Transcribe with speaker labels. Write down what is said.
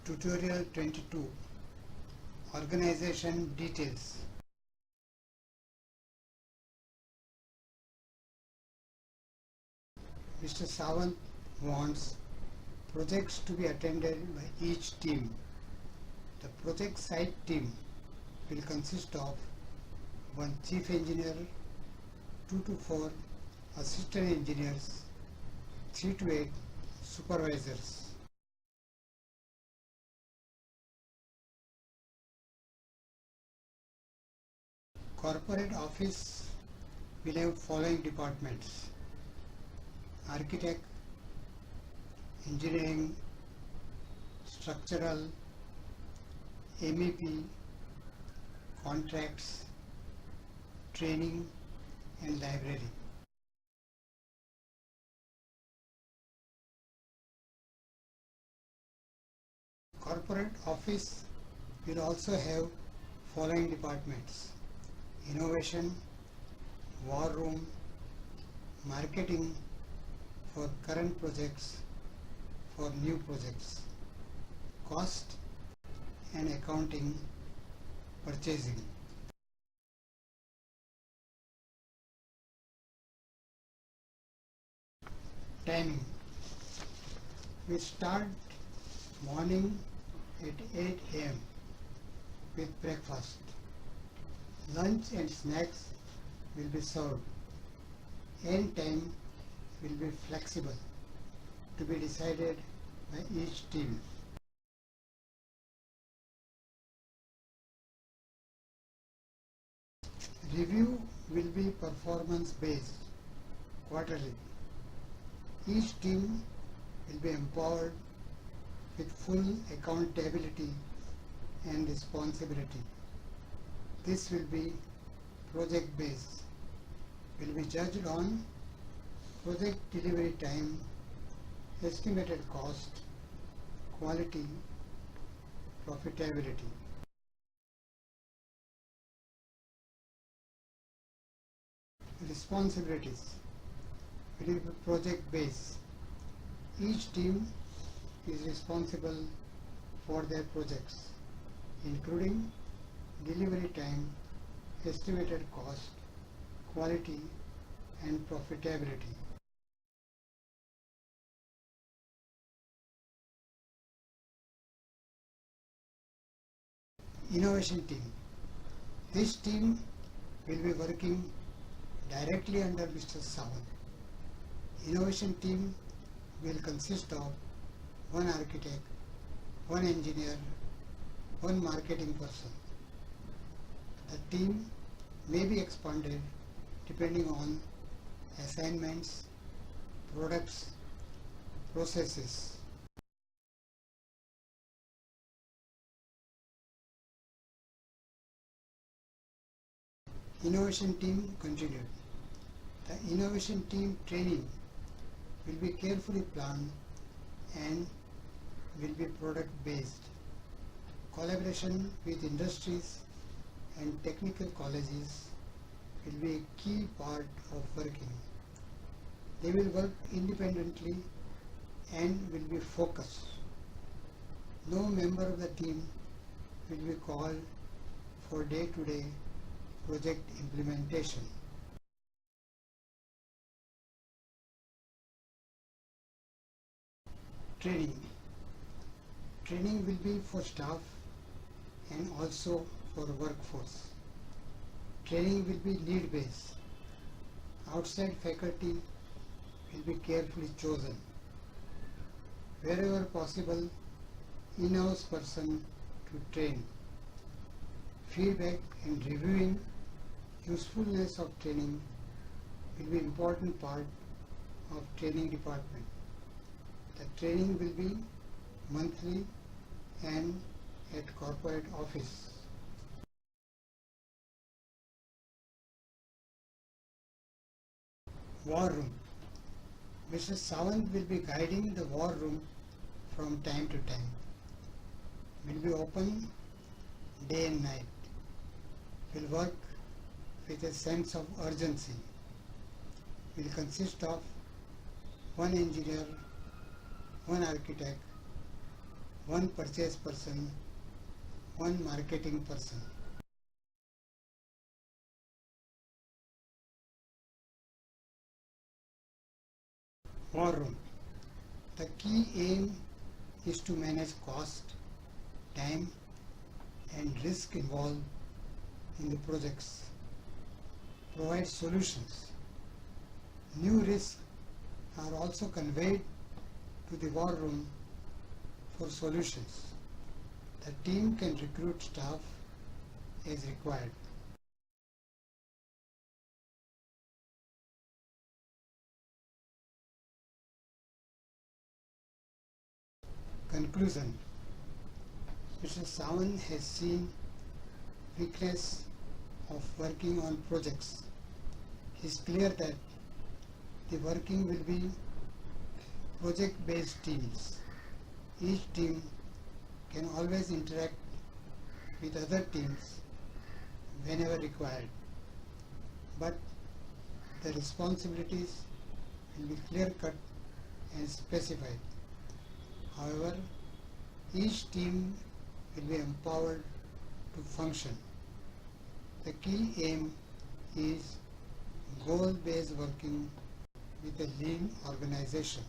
Speaker 1: Tutorial 22 Organization Details. Mr. Sawant wants projects to be attended by each team. The project site team will consist of one chief engineer, 2 to 4 assistant engineers, 3 to 8 supervisors. Corporate office will have following departments: architect, engineering, structural, MEP, contracts, training and library. Corporate office will also have following departments: innovation, war room, marketing for current projects, for new projects, cost and accounting, purchasing. Timing. We start morning at 8 a.m. with breakfast. Lunch and snacks will be served. End time will be flexible, to be decided by each team. Review will be performance based, quarterly. Each team will be empowered with full accountability and responsibility. This will be project based, will be judged on project delivery time, estimated cost, quality, profitability. Responsibilities will be project based. Each team is responsible for their projects, including delivery time, estimated cost, quality and profitability. Innovation team. This team will be working directly under Mr. Sawant. Innovation team will consist of one architect, one engineer, one marketing person. The team may be expanded depending on assignments, products, processes. Innovation team continued. The innovation team training will be carefully planned and will be product based. Collaboration with industries and technical colleges will be a key part of working. They will work independently and will be focused. No member of the team will be called for day-to-day project implementation. Training. Training will be for staff and also for workforce. Training will be need-based. Outside faculty will be carefully chosen. Wherever possible, in-house person to train. Feedback and reviewing usefulness of training will be important part of training department. The training will be monthly and at corporate office. War room. Mr. Sawant will be guiding the war room from time to time. Will be open day and night. Will work with a sense of urgency. Will consist of one engineer, one architect, one purchase person, one marketing person. War room. The key aim is to manage cost, time and risk involved in the projects, provide solutions. New risks are also conveyed to the war room for solutions. The team can recruit staff as required. Conclusion. Mr. Sawant has seen weakness of working on projects. It is clear that the working will be project-based teams. Each team can always interact with other teams whenever required, but the responsibilities will be clear-cut and specified. However, each team will be empowered to function. The key aim is goal-based working with a lean organization.